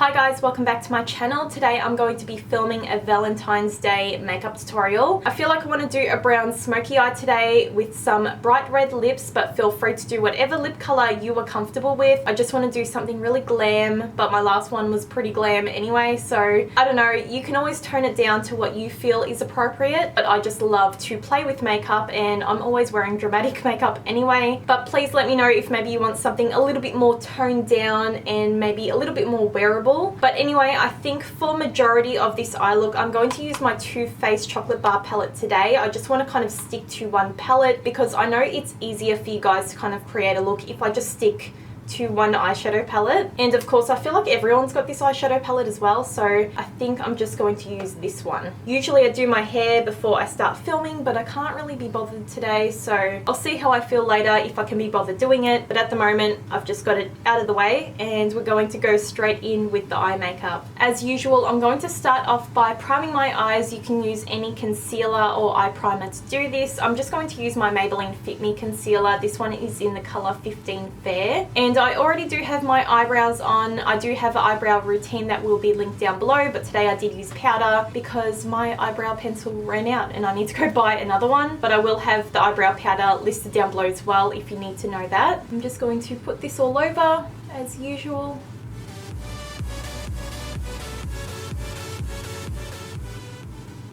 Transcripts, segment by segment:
Hi guys, welcome back to my channel. Today I'm going to be filming a Valentine's Day makeup tutorial. I feel like I want to do a brown smoky eye today with some bright red lips, but feel free to do whatever lip color you are comfortable with. I just want to do something really glam, but my last one was pretty glam anyway, so I don't know, you can always tone it down to what you feel is appropriate, but I just love to play with makeup and I'm always wearing dramatic makeup anyway. But please let me know if maybe you want something a little bit more toned down and maybe a little bit more wearable. But anyway, I think for majority of this eye look, I'm going to use my Too Faced Chocolate Bar palette today. I just want to kind of stick to one palette because I know it's easier for you guys to kind of create a look if I just stick to one eyeshadow palette. And of course I feel like everyone's got this eyeshadow palette as well, so I think I'm just going to use this one. Usually I do my hair before I start filming, but I can't really be bothered today, so I'll see how I feel later if I can be bothered doing it. But at the moment I've just got it out of the way and we're going to go straight in with the eye makeup. As usual, I'm going to start off by priming my eyes. You can use any concealer or eye primer to do this. I'm just going to use my Maybelline Fit Me concealer. This one is in the color 15 Fair, and I already do have my eyebrows on. I do have an eyebrow routine that will be linked down below, but today I did use powder because my eyebrow pencil ran out and I need to go buy another one. But I will have the eyebrow powder listed down below as well if you need to know that. I'm just going to put this all over as usual.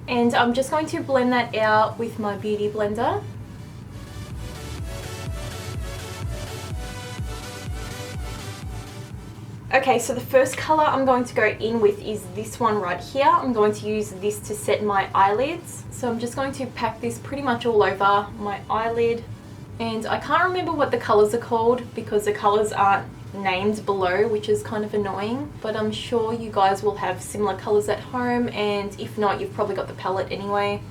And I'm just going to blend that out with my beauty blender. Okay, so the first color I'm going to go in with is this one right here. I'm going to use this to set my eyelids. So I'm just going to pack this pretty much all over my eyelid. And I can't remember what the colors are called because the colors aren't named below, which is kind of annoying. But I'm sure you guys will have similar colors at home, and if not, you've probably got the palette anyway.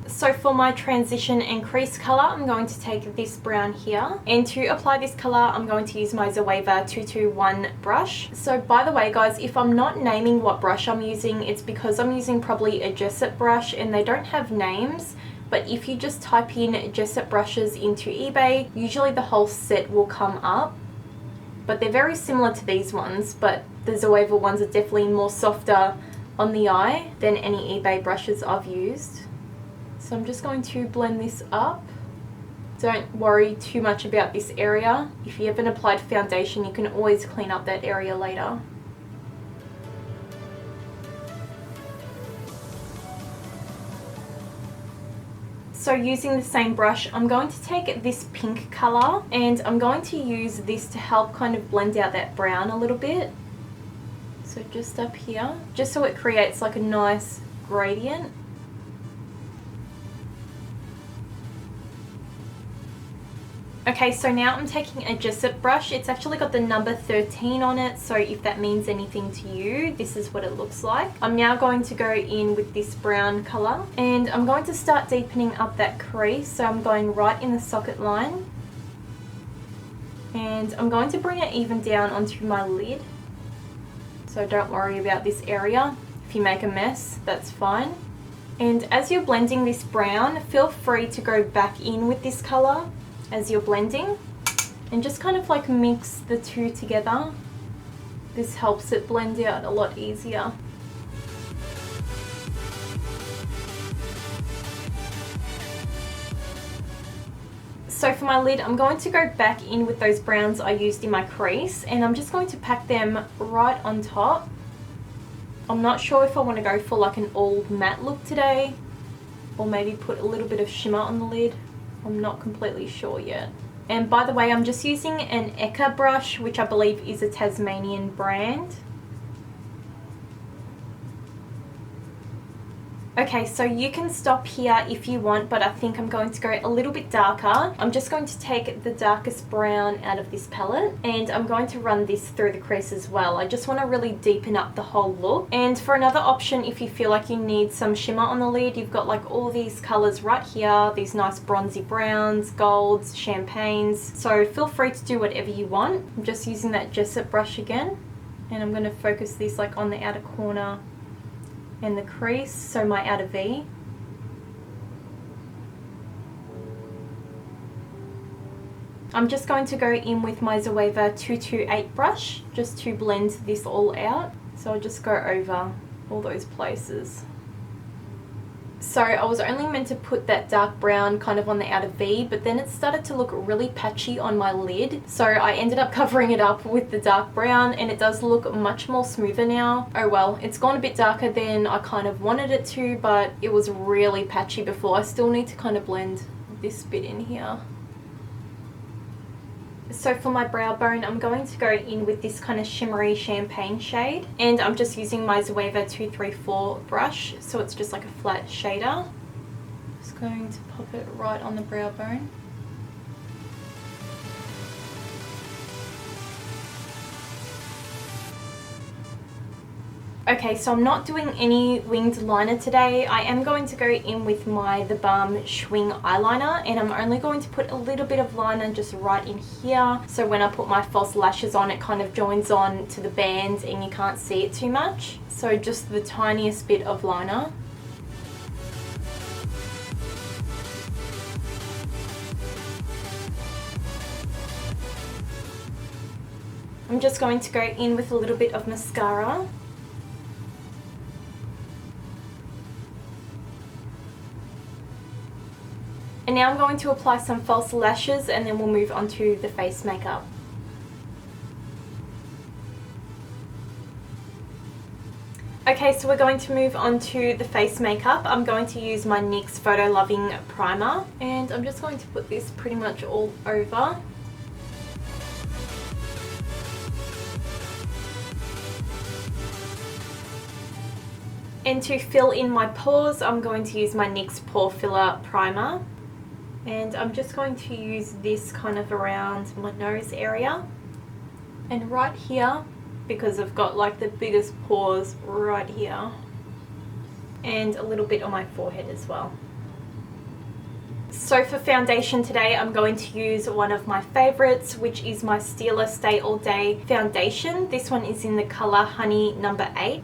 So for my transition and crease color, I'm going to take this brown here, and to apply this color I'm going to use my Zoeva 221 brush. So by the way guys, if I'm not naming what brush I'm using, it's because I'm using probably a Jessup brush and they don't have names. But if you just type in Jessup brushes into eBay, usually the whole set will come up. But they're very similar to these ones, but the Zoeva ones are definitely more softer on the eye than any eBay brushes I've used. So I'm just going to blend this up. Don't worry too much about this area. If you haven't applied foundation, you can always clean up that area later. So using the same brush, I'm going to take this pink color and I'm going to use this to help kind of blend out that brown a little bit. So just up here, just so it creates like a nice gradient. Okay, so now I'm taking a Jessup brush. It's actually got the number 13 on it, so if that means anything to you, this is what it looks like. I'm now going to go in with this brown color and I'm going to start deepening up that crease. So I'm going right in the socket line and I'm going to bring it even down onto my lid. So don't worry about this area. If you make a mess, that's fine. And as you're blending this brown, feel free to go back in with this color as you're blending and just kind of like mix the two together. This helps it blend out a lot easier. So for my lid, I'm going to go back in with those browns I used in my crease and I'm just going to pack them right on top. I'm not sure if I want to go for like an all matte look today or maybe put a little bit of shimmer on the lid. I'm not completely sure yet. And by the way, I'm just using an Eka brush, which I believe is a Tasmanian brand. Okay, so you can stop here if you want, but I think I'm going to go a little bit darker. I'm just going to take the darkest brown out of this palette and I'm going to run this through the crease as well. I just want to really deepen up the whole look. And for another option, if you feel like you need some shimmer on the lid, you've got like all these colors right here, these nice bronzy browns, golds, champagnes. So feel free to do whatever you want. I'm just using that Jessup brush again and I'm going to focus this like on the outer corner and the crease, so my outer V. I'm just going to go in with my Zoeva 228 brush just to blend this all out. So I'll just go over all those places. So I was only meant to put that dark brown kind of on the outer V, but then it started to look really patchy on my lid. So I ended up covering it up with the dark brown, and it does look much more smoother now. Oh well, it's gone a bit darker than I kind of wanted it to, but it was really patchy before. I still need to kind of blend this bit in here. So for my brow bone, I'm going to go in with this kind of shimmery champagne shade, and I'm just using my Zoeva 234 brush, so it's just like a flat shader. Just going to pop it right on the brow bone. Okay, so I'm not doing any winged liner today. I am going to go in with the Balm Shwing eyeliner, and I'm only going to put a little bit of liner just right in here. So when I put my false lashes on, it kind of joins on to the band and you can't see it too much. So just the tiniest bit of liner. I'm just going to go in with a little bit of mascara. And now I'm going to apply some false lashes, and then we'll move on to the face makeup. Okay, so we're going to move on to the face makeup. I'm going to use my NYX Photo Loving Primer, and I'm just going to put this pretty much all over. And to fill in my pores, I'm going to use my NYX Pore Filler Primer. And I'm just going to use this kind of around my nose area and right here, because I've got like the biggest pores right here, and a little bit on my forehead as well. So for foundation today, I'm going to use one of my favorites, which is my Stila Stay All Day foundation. This one is in the color Honey number 8.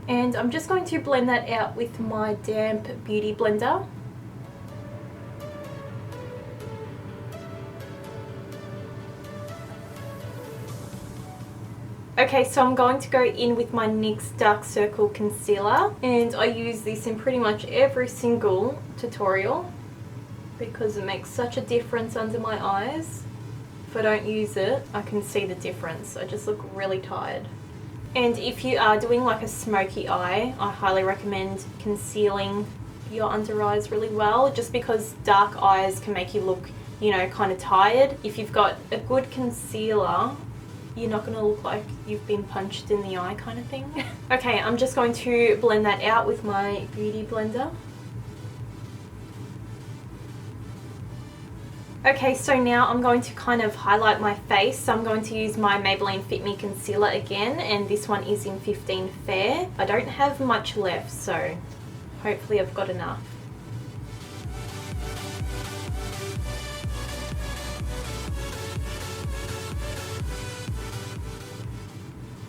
And I'm just going to blend that out with my damp beauty blender. Okay, so I'm going to go in with my NYX Dark Circle Concealer, and I use this in pretty much every single tutorial because it makes such a difference under my eyes. If I don't use it, I can see the difference. I just look really tired. And if you are doing like a smoky eye, I highly recommend concealing your under eyes really well, just because dark eyes can make you look, you know, kind of tired. If you've got a good concealer, you're not going to look like you've been punched in the eye kind of thing. Okay, I'm just going to blend that out with my beauty blender. Okay, so now I'm going to kind of highlight my face. So I'm going to use my Maybelline Fit Me Concealer again, and this one is in 15 Fair. I don't have much left, so hopefully I've got enough.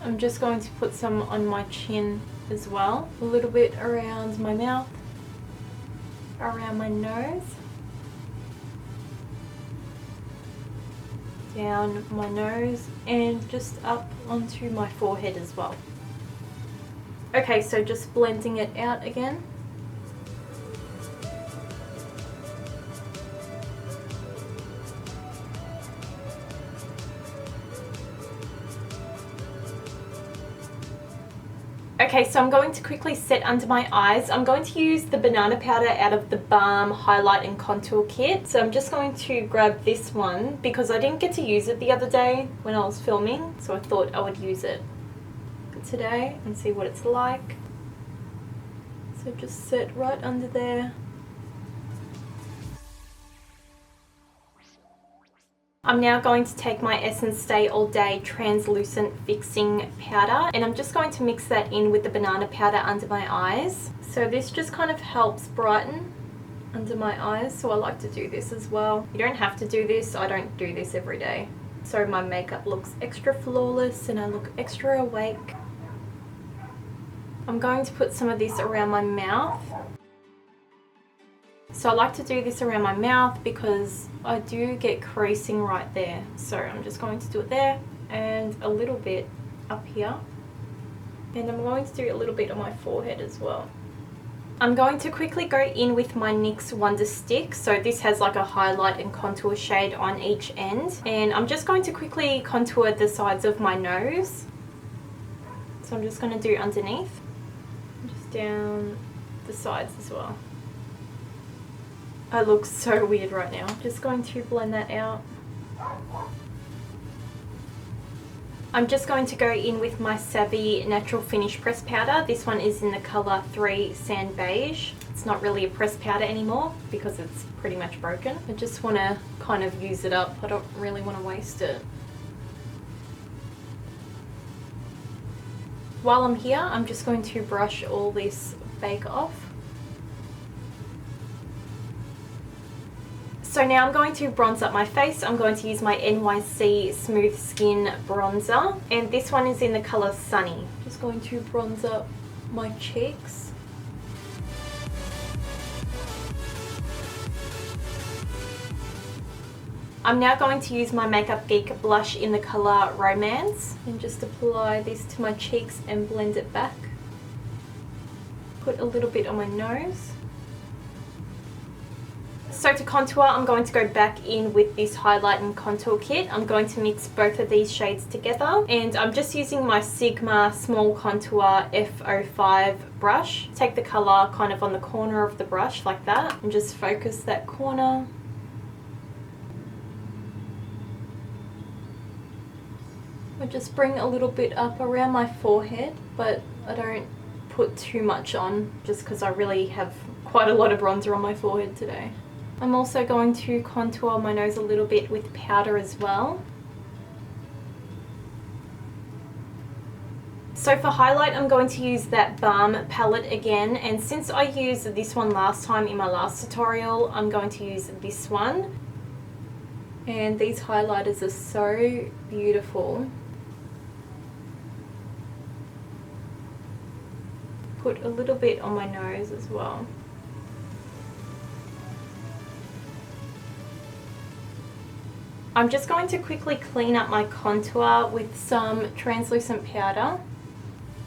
I'm just going to put some on my chin as well, a little bit around my mouth, around my nose, down my nose, and just up onto my forehead as well. Okay, so just blending it out again. Okay, so I'm going to quickly set under my eyes. I'm going to use the banana powder out of the Balm Highlight and Contour Kit. So I'm just going to grab this one because I didn't get to use it the other day when I was filming. So I thought I would use it today and see what it's like. So just set right under there. I'm now going to take my Essence Stay All Day Translucent Fixing Powder, and I'm just going to mix that in with the banana powder under my eyes. So this just kind of helps brighten under my eyes, so I like to do this as well. You don't have to do this, I don't do this every day. So my makeup looks extra flawless and I look extra awake. I'm going to put some of this around my mouth. So I like to do this around my mouth because I do get creasing right there. So I'm just going to do it there and a little bit up here. And I'm going to do a little bit on my forehead as well. I'm going to quickly go in with my NYX Wonder Stick. So this has like a highlight and contour shade on each end. And I'm just going to quickly contour the sides of my nose. So I'm just going to do underneath. Just down the sides as well. I look so weird right now. Just going to blend that out. I'm just going to go in with my Savy Natural Finish Press Powder. This one is in the colour 3 Sand Beige. It's not really a press powder anymore because it's pretty much broken. I just want to kind of use it up. I don't really want to waste it. While I'm here, I'm just going to brush all this bake off. So now I'm going to bronze up my face. I'm going to use my NYC Smooth Skin Bronzer. And this one is in the colour Sunny. Just going to bronze up my cheeks. I'm now going to use my Makeup Geek blush in the colour Romance. And just apply this to my cheeks and blend it back. Put a little bit on my nose. So to contour, I'm going to go back in with this highlight and contour kit. I'm going to mix both of these shades together, and I'm just using my Sigma Small Contour F05 brush. Take the colour kind of on the corner of the brush like that and just focus that corner. I just bring a little bit up around my forehead, but I don't put too much on just because I really have quite a lot of bronzer on my forehead today. I'm also going to contour my nose a little bit with powder as well. So for highlight, I'm going to use that Balm palette again, and since I used this one last time in my last tutorial, I'm going to use this one. And these highlighters are so beautiful. Put a little bit on my nose as well. I'm just going to quickly clean up my contour with some translucent powder,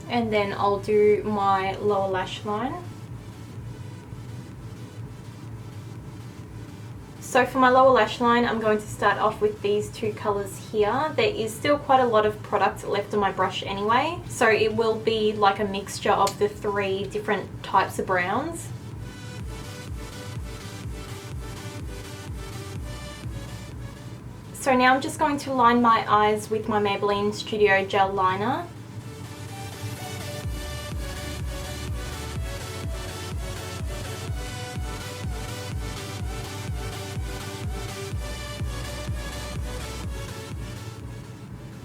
and then I'll do my lower lash line. So for my lower lash line, I'm going to start off with these two colours here. There is still quite a lot of product left on my brush anyway, so it will be like a mixture of the three different types of browns. So now I'm just going to line my eyes with my Maybelline Studio Gel Liner.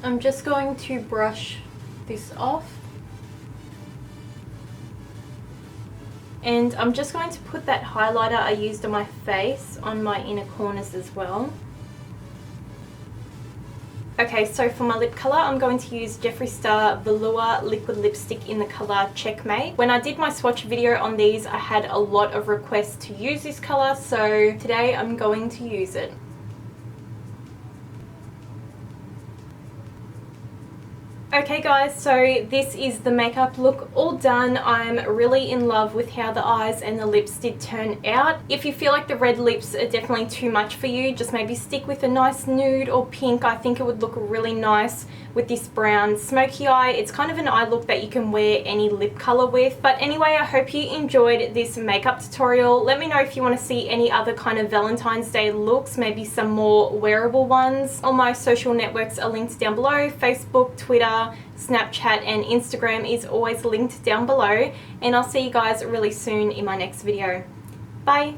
I'm just going to brush this off. And I'm just going to put that highlighter I used on my face on my inner corners as well. Okay, so for my lip colour, I'm going to use Jeffree Star Velour Liquid Lipstick in the colour Checkmate. When I did my swatch video on these, I had a lot of requests to use this colour, so today I'm going to use it. Okay guys, so this is the makeup look all done. I'm really in love with how the eyes and the lips did turn out. If you feel like the red lips are definitely too much for you, just maybe stick with a nice nude or pink. I think it would look really nice with this brown smoky eye. It's kind of an eye look that you can wear any lip color with. But anyway, I hope you enjoyed this makeup tutorial. Let me know if you want to see any other kind of Valentine's Day looks, maybe some more wearable ones. All my social networks are linked down below. Facebook, Twitter, Snapchat and Instagram is always linked down below, and I'll see you guys really soon in my next video. Bye!